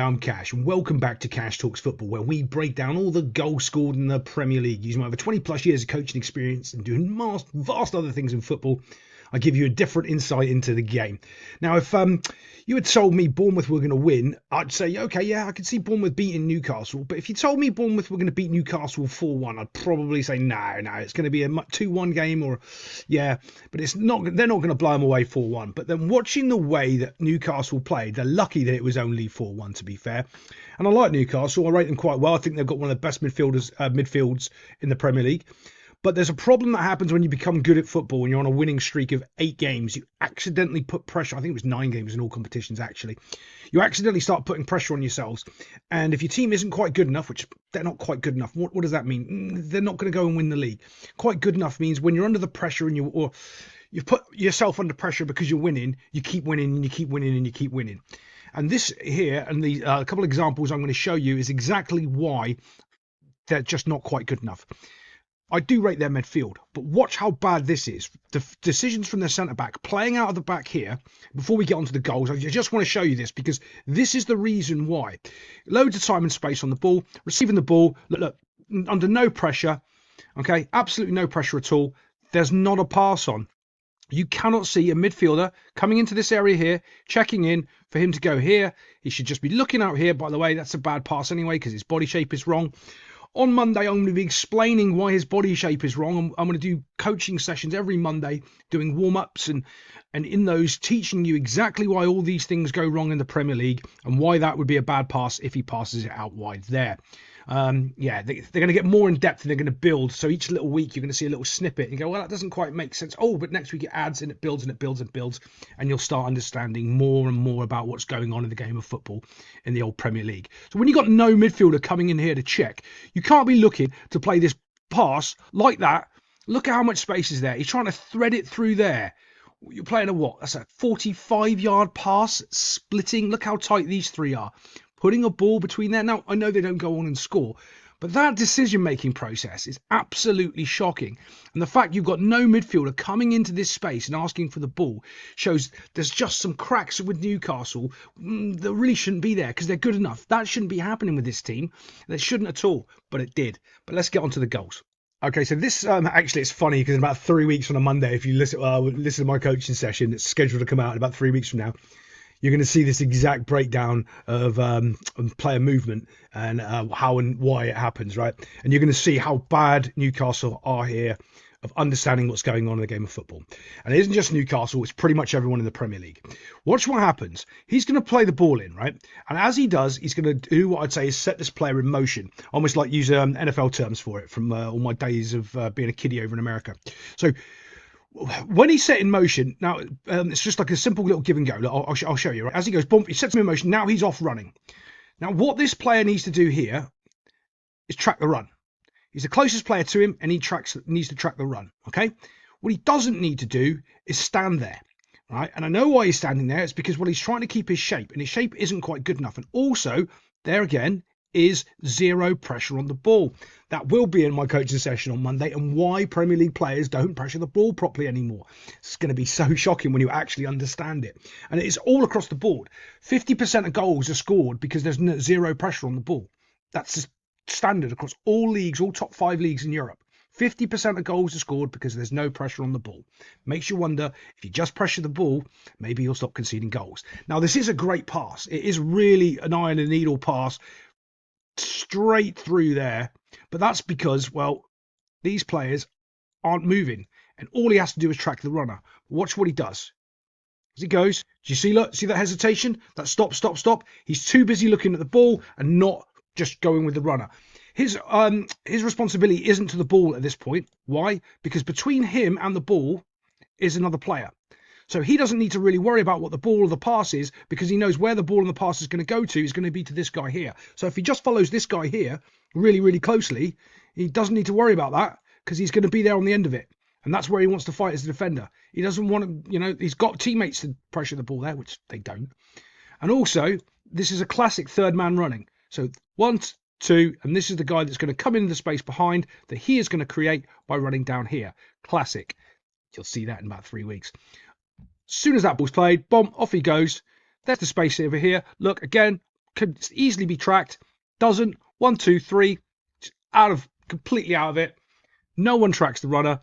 I'm Cash, and welcome back to Cash Talks Football, where we break down all the goals scored in the Premier League. Using my over 20 plus years of coaching experience and doing vast other things in football, I give you a different insight into the game. Now, if you had told me Bournemouth were going to win, I'd say, okay, yeah, I could see Bournemouth beating Newcastle. But if you told me Bournemouth were going to beat Newcastle 4-1, I'd probably say, no, it's going to be a 2-1 game, or yeah, but it's not. They're not going to blow them away 4-1. But then watching the way that Newcastle played, they're lucky that it was only 4-1, to be fair. And I like Newcastle. I rate them quite well. I think they've got one of the best midfields in the Premier League. But there's a problem that happens when you become good at football and you're on a winning streak of 8 games. You accidentally put pressure. I think it was 9 games in all competitions, actually. You accidentally start putting pressure on yourselves. And if your team isn't quite good enough, which they're not quite good enough, what does that mean? They're not going to go and win the league. Quite good enough means when you're under the pressure and you've put yourself under pressure because you're winning, you keep winning and you keep winning and you keep winning. And this here, and the couple of examples I'm going to show you, is exactly why they're just not quite good enough. I do rate their midfield, but watch how bad this is. The decisions from their centre-back, playing out of the back here, before we get onto the goals, I just want to show you this, because this is the reason why. Loads of time and space on the ball, receiving the ball, look, under no pressure, okay, absolutely no pressure at all. There's not a pass on. You cannot see a midfielder coming into this area here, checking in for him to go here. He should just be looking out here. By the way, that's a bad pass anyway, because his body shape is wrong. On Monday, I'm going to be explaining why his body shape is wrong. I'm going to do coaching sessions every Monday, doing warm-ups and in those teaching you exactly why all these things go wrong in the Premier League and why that would be a bad pass if he passes it out wide there. They're going to get more in depth and they're going to build. So each little week you're going to see a little snippet and you go, well, that doesn't quite make sense. Oh, but next week it adds and it builds and it builds and builds, and you'll start understanding more and more about what's going on in the game of football in the old Premier League. So when you've got no midfielder coming in here to check, you can't be looking to play this pass like that. Look at how much space is there. He's trying to thread it through there. You're playing a what? That's a 45-yard pass, splitting. Look how tight these three are. Putting a ball between there. Now, I know they don't go on and score, but that decision-making process is absolutely shocking. And the fact you've got no midfielder coming into this space and asking for the ball shows there's just some cracks with Newcastle that really shouldn't be there, because they're good enough. That shouldn't be happening with this team. That shouldn't at all, but it did. But let's get on to the goals. Okay, so this actually, it's funny because in about 3 weeks on a Monday, if you listen to my coaching session, it's scheduled to come out in about 3 weeks from now, you're going to see this exact breakdown of player movement and how and why it happens, right? And you're going to see how bad Newcastle are here of understanding what's going on in the game of football. And it isn't just Newcastle, it's pretty much everyone in the Premier League. Watch what happens. He's going to play the ball in, right? And as he does, he's going to do what I'd say is set this player in motion. Almost like use NFL terms for it from all my days of being a kiddie over in America. So when he's set in motion, now it's just like a simple little give and go. I'll show you. Right? As he goes, boom, he sets him in motion. Now he's off running. Now what this player needs to do here is track the run. He's the closest player to him, and he needs to track the run. Okay. What he doesn't need to do is stand there, right? And I know why he's standing there. It's because he's trying to keep his shape, and his shape isn't quite good enough. And also, there again is zero pressure on the ball. That will be in my coaching session on Monday, and why Premier League players don't pressure the ball properly anymore. It's going to be so shocking when you actually understand it. And it's all across the board. 50% of goals are scored because there's zero pressure on the ball. That's just standard across all leagues, all top 5 leagues in Europe. 50% of goals are scored because there's no pressure on the ball. Makes you wonder, if you just pressure the ball, maybe you'll stop conceding goals. Now, this is a great pass. It is really an eye and a needle pass straight through there. But that's because, well, these players aren't moving, and all he has to do is track the runner. Watch what he does. As he goes, do you see that hesitation? That stop. He's too busy looking at the ball and not just going with the runner. His responsibility isn't to the ball at this point. Why? Because between him and the ball is another player. So he doesn't need to really worry about what the ball or the pass is, because he knows where the ball and the pass is going to go to is going to be to this guy here. So if he just follows this guy here really, really closely, he doesn't need to worry about that, because he's going to be there on the end of it. And that's where he wants to fight as a defender. He doesn't want to, he's got teammates to pressure the ball there, which they don't. And also, this is a classic third man running. So 1, 2, and this is the guy that's going to come into the space behind that he is going to create by running down here. Classic. You'll see that in about 3 weeks. As soon as that ball's played, boom, off he goes. There's the space over here. Look, again, could easily be tracked. Doesn't. 1, 2, 3. Completely out of it. No one tracks the runner.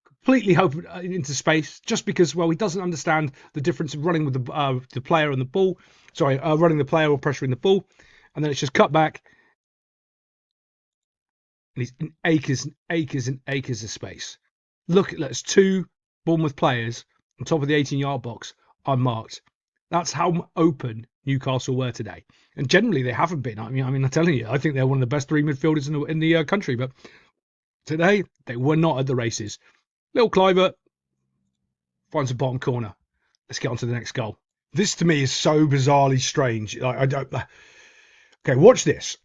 Completely open into space just because, well, he doesn't understand the difference of running with the player and the ball. Sorry, running the player or pressuring the ball. And then it's just cut back. And he's in acres and acres and acres of space. Look, that's 2 Bournemouth players on top of the 18-yard box unmarked. That's how open Newcastle were today. And generally they haven't been. I mean, I'm telling you, I think they're one of the best 3 midfielders in the country. But today they were not at the races. Little Kluivert finds the bottom corner. Let's get on to the next goal. This to me is so bizarrely strange. I don't. Okay, watch this.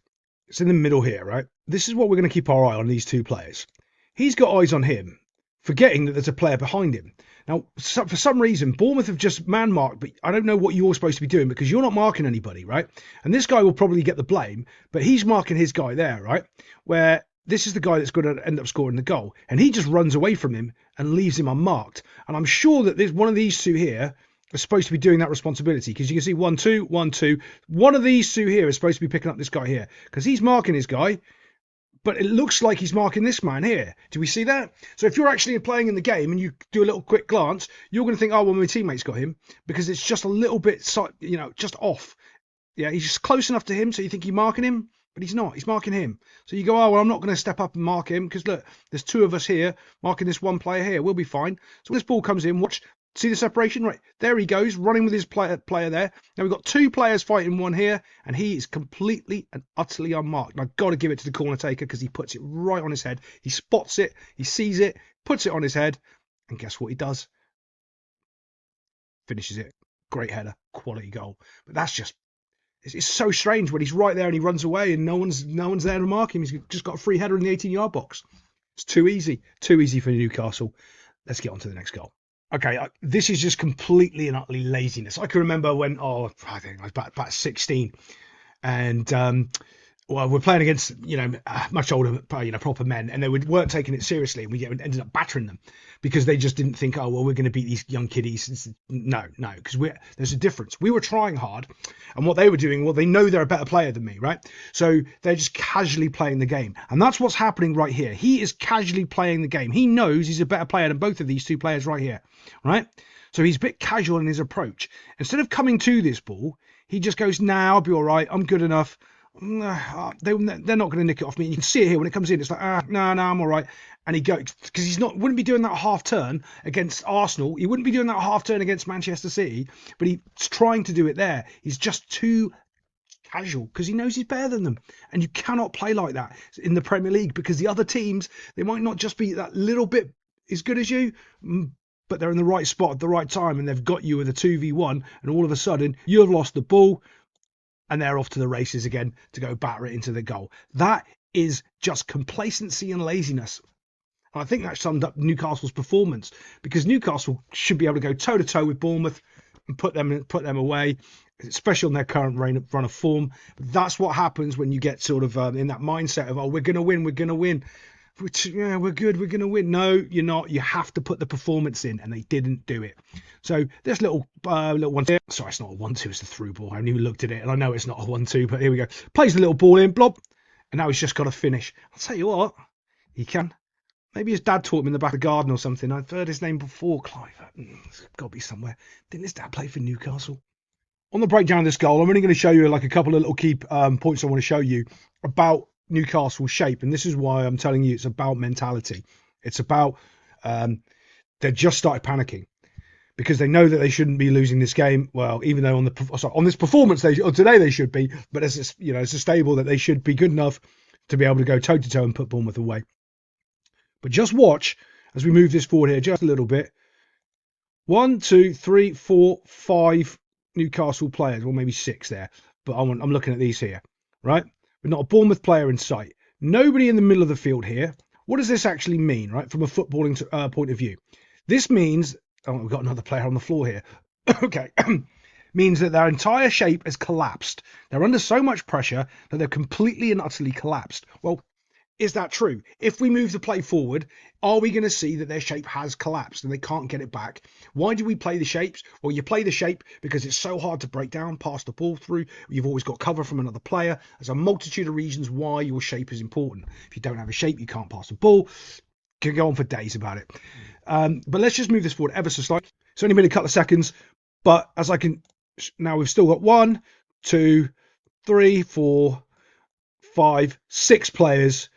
It's in the middle here, right? This is what we're going to keep our eye on, these 2 players. He's got eyes on him, forgetting that there's a player behind him. Now, for some reason, Bournemouth have just man-marked, but I don't know what you're supposed to be doing because you're not marking anybody, right? And this guy will probably get the blame, but he's marking his guy there, right? Where this is the guy that's going to end up scoring the goal. And he just runs away from him and leaves him unmarked. And I'm sure that there's one of these 2 here are supposed to be doing that responsibility because you can see 1, 2, 1, 2. One of these 2 here is supposed to be picking up this guy here because he's marking his guy, but it looks like he's marking this man here. Do we see that? So if you're actually playing in the game and you do a little quick glance, you're going to think, oh, well, my teammate's got him because it's just a little bit, just off. Yeah, he's just close enough to him, so you think you're marking him, but he's not. He's marking him. So you go, oh, well, I'm not going to step up and mark him because, look, there's 2 of us here marking this one player here. We'll be fine. So when this ball comes in, watch. See the separation? Right, there he goes, running with his player there. Now we've got 2 players fighting one here, and he is completely and utterly unmarked. And I've got to give it to the corner taker because he puts it right on his head. He spots it, he sees it, puts it on his head, and guess what he does? Finishes it. Great header, quality goal. But that's just, it's so strange when he's right there and he runs away and no one's there to mark him. He's just got a free header in the 18-yard box. It's too easy for Newcastle. Let's get on to the next goal. Okay, this is just completely and utterly laziness. I can remember when, I think I was about 16, and we're playing against, much older, proper men, and they weren't taking it seriously, and we ended up battering them because they just didn't think, oh, well, we're going to beat these young kiddies. No, because there's a difference. We were trying hard, and what they were doing, well, they know they're a better player than me, right? So they're just casually playing the game, and that's what's happening right here. He is casually playing the game. He knows he's a better player than both of these 2 players right here, right? So he's a bit casual in his approach. Instead of coming to this ball, he just goes, nah, I'll be all right. I'm good enough. They're not going to nick it off me. And you can see it here when it comes in. It's like, no, I'm all right. And he goes, because wouldn't be doing that half turn against Arsenal. He wouldn't be doing that half turn against Manchester City, but he's trying to do it there. He's just too casual because he knows he's better than them. And you cannot play like that in the Premier League because the other teams, they might not just be that little bit as good as you, but they're in the right spot at the right time and they've got you with a 2v1 and all of a sudden you have lost the ball and they're off to the races again to go batter it into the goal. That is just complacency and laziness. And I think that summed up Newcastle's performance because Newcastle should be able to go toe-to-toe with Bournemouth and put them away, especially on their current run of form. But that's what happens when you get sort of in that mindset of, oh, we're going to win. Which, yeah, we're good, we're going to win. No, you're not. You have to put the performance in, and they didn't do it. So this little 1-2. Sorry, it's not a 1-2, it's a through ball. I haven't even looked at it, and I know it's not a 1-2, but here we go. Plays the little ball in, blob, and now he's just got to finish. I'll tell you what, he can. Maybe his dad taught him in the back of the garden or something. I've heard his name before, Kluivert. It's got to be somewhere. Didn't his dad play for Newcastle? On the breakdown of this goal, I'm only going to show you like a couple of little key points I want to show you about Newcastle's shape, and this is why I'm telling you it's about mentality. It's about they just started panicking because they know that they shouldn't be losing this game. Well, even though on this performance today they should be, but it's a stable that they should be good enough to be able to go toe to toe and put Bournemouth away. But just watch as we move this forward here just a little bit. 1, 2, 3, 4, 5 Newcastle players, well maybe 6 there, but I'm looking at these here, right? But not a Bournemouth player in sight. Nobody in the middle of the field here. What does this actually mean, right, from a footballing point of view? This means, we've got another player on the floor here. Okay, means that their entire shape has collapsed. They're under so much pressure that they're completely and utterly collapsed. Well, Is that true? If we move the play forward, are we going to see that their shape has collapsed and they can't get it back? Why do we play the shapes? Well, you play the shape because it's so hard to break down, pass the ball through. You've always got cover from another player. There's a multitude of reasons why your shape is important. If you don't have a shape, you can't pass the ball. Can go on for days about it. But let's just move this forward ever so slightly. It's only been a couple of seconds, but as I can, now we've still got 1, 2, 3, 4, 5, 6 players.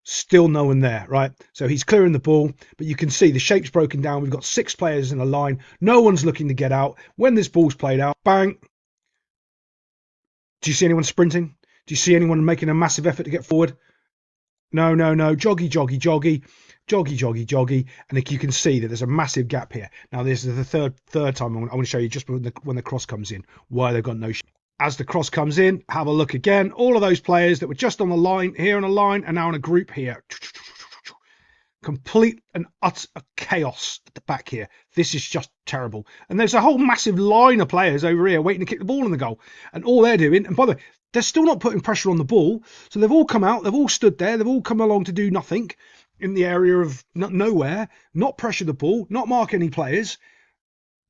Still no one there, right? So he's clearing the ball, but you can see the shape's broken down. We've got 6 players in a line. No one's looking to get out. When this ball's played out, bang. Do you see anyone sprinting? Do you see anyone making a massive effort to get forward? No. Joggy. And you can see that there's a massive gap here. Now, this is the third time I want to show you just when the cross comes in, why they've got no shape. As the cross comes in, have a look again. All of those players that were just on the line, here on a line, and now in a group here. Complete and utter chaos at the back here. This is just terrible. And there's a whole massive line of players over here waiting to kick the ball in the goal. And all they're doing, and by the way, they're still not putting pressure on the ball. So they've all come out, they've all stood there, they've all come along to do nothing in the area of nowhere, not pressure the ball, not mark any players.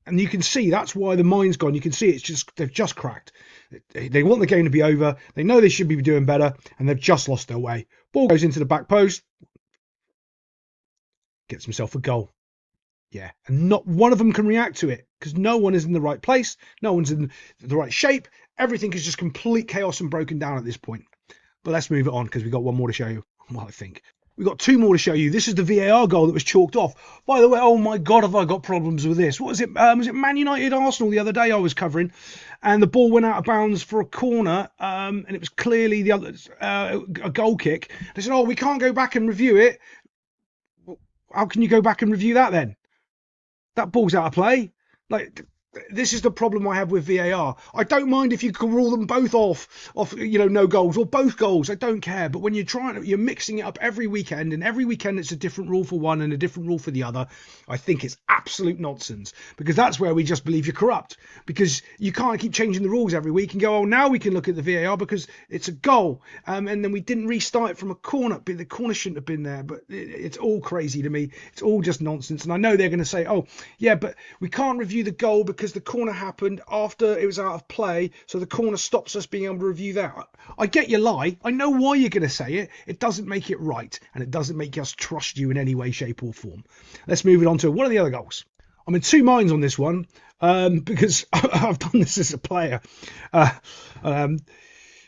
And you can see that's why the mind's gone. You can see they've just cracked. They want the game to be over. They know they should be doing better, and they've just lost their way. Ball goes into the back post. Gets himself a goal. Yeah, and not one of them can react to it because no one is in the right place. No one's in the right shape. Everything is just complete chaos and broken down at this point. But let's move it on because we've got one more to show you. Well, I think. We've got 2 more to show you. This is the VAR goal that was chalked off. By the way, oh my God, have I got problems with this? What was it? Was it Man United Arsenal the other day I was covering? And the ball went out of bounds for a corner, and it was clearly the other a goal kick. They said, oh, we can't go back and review it. How can you go back and review that then? That ball's out of play. Like, this is the problem I have with VAR. I don't mind if you can rule them both off, no goals or both goals. I don't care. But when you're mixing it up every weekend, and every weekend it's a different rule for one and a different rule for the other, I think it's absolute nonsense. Because that's where we just believe you're corrupt. Because you can't keep changing the rules every week and go, oh, now we can look at the VAR because it's a goal. And then we didn't restart it from a corner. But the corner shouldn't have been there. But it's all crazy to me. It's all just nonsense. And I know they're going to say, oh, yeah, but we can't review the goal because the corner happened after it was out of play, so the corner stops us being able to review that. I get your lie. I know why you're going to say it. It doesn't make it right, and it doesn't make us trust you in any way, shape, or form. Let's move it on to one of the other goals. I'm in 2 minds on this one because I've done this as a player.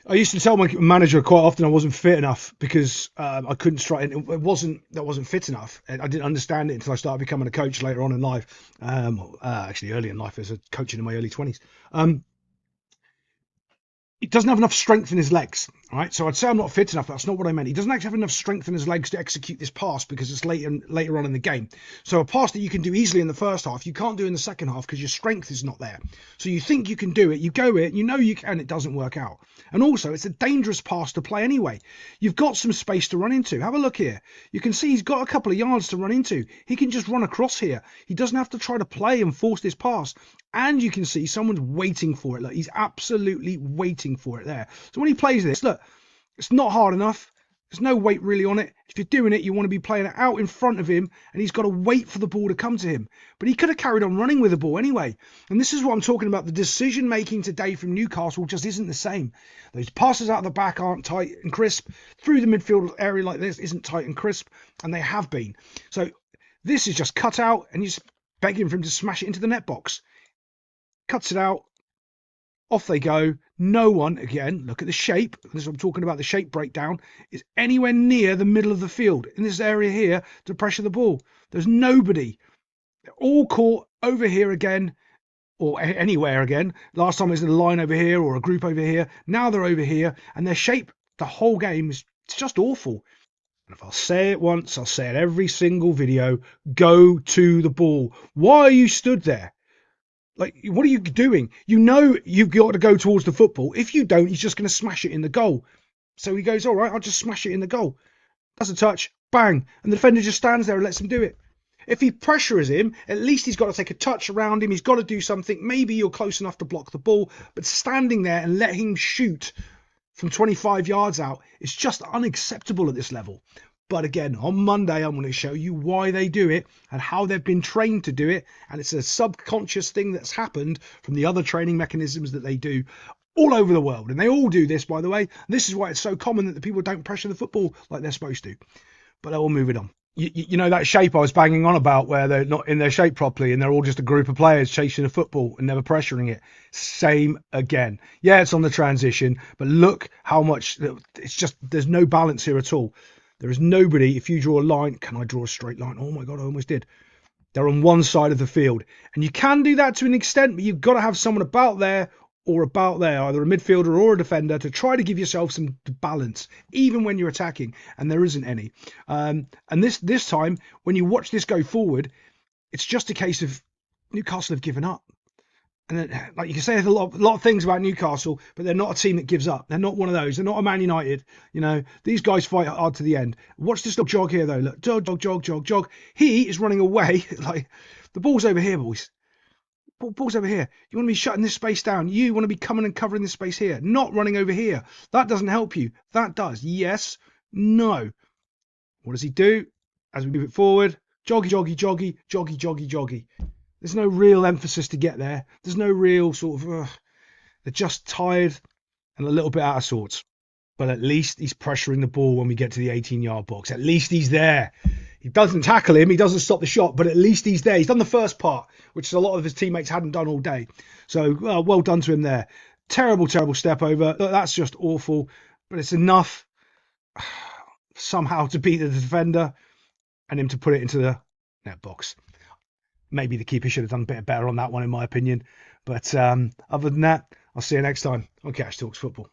I used to tell my manager quite often I wasn't fit enough because I couldn't strike. And that wasn't fit enough. And I didn't understand it until I started becoming a coach later on in life. Actually, early in life as a coaching in my early 20s. He doesn't have enough strength in his legs, right? So I'd say I'm not fit enough. That's not what I meant. He doesn't actually have enough strength in his legs to execute this pass because it's later on in the game. So a pass that you can do easily in the first half, you can't do in the second half because your strength is not there. So you think you can do it, you go it, you know you can, it doesn't work out. And also, it's a dangerous pass to play anyway. You've got some space to run into. Have a look here. You can see he's got a couple of yards to run into. He can just run across here. He doesn't have to try to play and force this pass. And you can see someone's waiting for it. Look, he's absolutely waiting for it there. So when he plays this, look, it's not hard enough. There's no weight really on it. If you're doing it, you want to be playing it out in front of him, and he's got to wait for the ball to come to him. But he could have carried on running with the ball anyway. And this is what I'm talking about. The decision-making today from Newcastle just isn't the same. Those passes out of the back aren't tight and crisp. Through the midfield area like this isn't tight and crisp, and they have been. So this is just cut out, and you're just begging for him to smash it into the net box. Cuts it out. Off they go. No one, again, look at the shape. This is what I'm talking about, the shape breakdown, is anywhere near the middle of the field in this area here to pressure the ball. There's nobody. They're all caught over here again, or anywhere again. Last time it was in a line over here or a group over here. Now they're over here, and their shape, the whole game, it's just awful. And if I'll say it once, I'll say it every single video. Go to the ball. Why are you stood there? Like, what are you doing? You know you've got to go towards the football. If you don't, he's just going to smash it in the goal. So he goes, all right, I'll just smash it in the goal. Does a touch, bang. And the defender just stands there and lets him do it. If he pressures him, at least he's got to take a touch around him. He's got to do something. Maybe you're close enough to block the ball. But standing there and let him shoot from 25 yards out. It's just unacceptable at this level. But again, on Monday, I'm going to show you why they do it and how they've been trained to do it. And it's a subconscious thing that's happened from the other training mechanisms that they do all over the world. And they all do this, by the way. This is why it's so common that the people don't pressure the football like they're supposed to. But they'll all move it on. You know that shape I was banging on about where they're not in their shape properly and they're all just a group of players chasing a football and never pressuring it. Same again. Yeah, it's on the transition, but look how much it's just, there's no balance here at all. There is nobody. If you draw a line, can I draw a straight line? Oh my God, I almost did. They're on one side of the field. And you can do that to an extent, but you've got to have someone about there or about there, either a midfielder or a defender, to try to give yourself some balance, even when you're attacking, and there isn't any. And this time, when you watch this go forward, it's just a case of Newcastle have given up. And like you can say a lot of things about Newcastle, but they're not a team that gives up. They're not one of those. They're not a Man United. You know, these guys fight hard to the end. Watch this little jog here, though. Look, jog. He is running away. Like, the ball's over here, boys. Ball's over here. You want to be shutting this space down. You want to be coming and covering this space here, not running over here. That doesn't help you. That does. Yes. No. What does he do? As we move it forward, joggy. There's no real emphasis to get there. There's no real sort of, they're just tired and a little bit out of sorts. But at least he's pressuring the ball when we get to the 18-yard box. At least he's there. He doesn't tackle him. He doesn't stop the shot, but at least he's there. He's done the first part, which a lot of his teammates hadn't done all day. So well done to him there. Terrible step over. That's just awful. But it's enough somehow to beat the defender and him to put it into the net box. Maybe the keeper should have done a bit better on that one, in my opinion. But other than that, I'll see you next time on Cash Talks Football.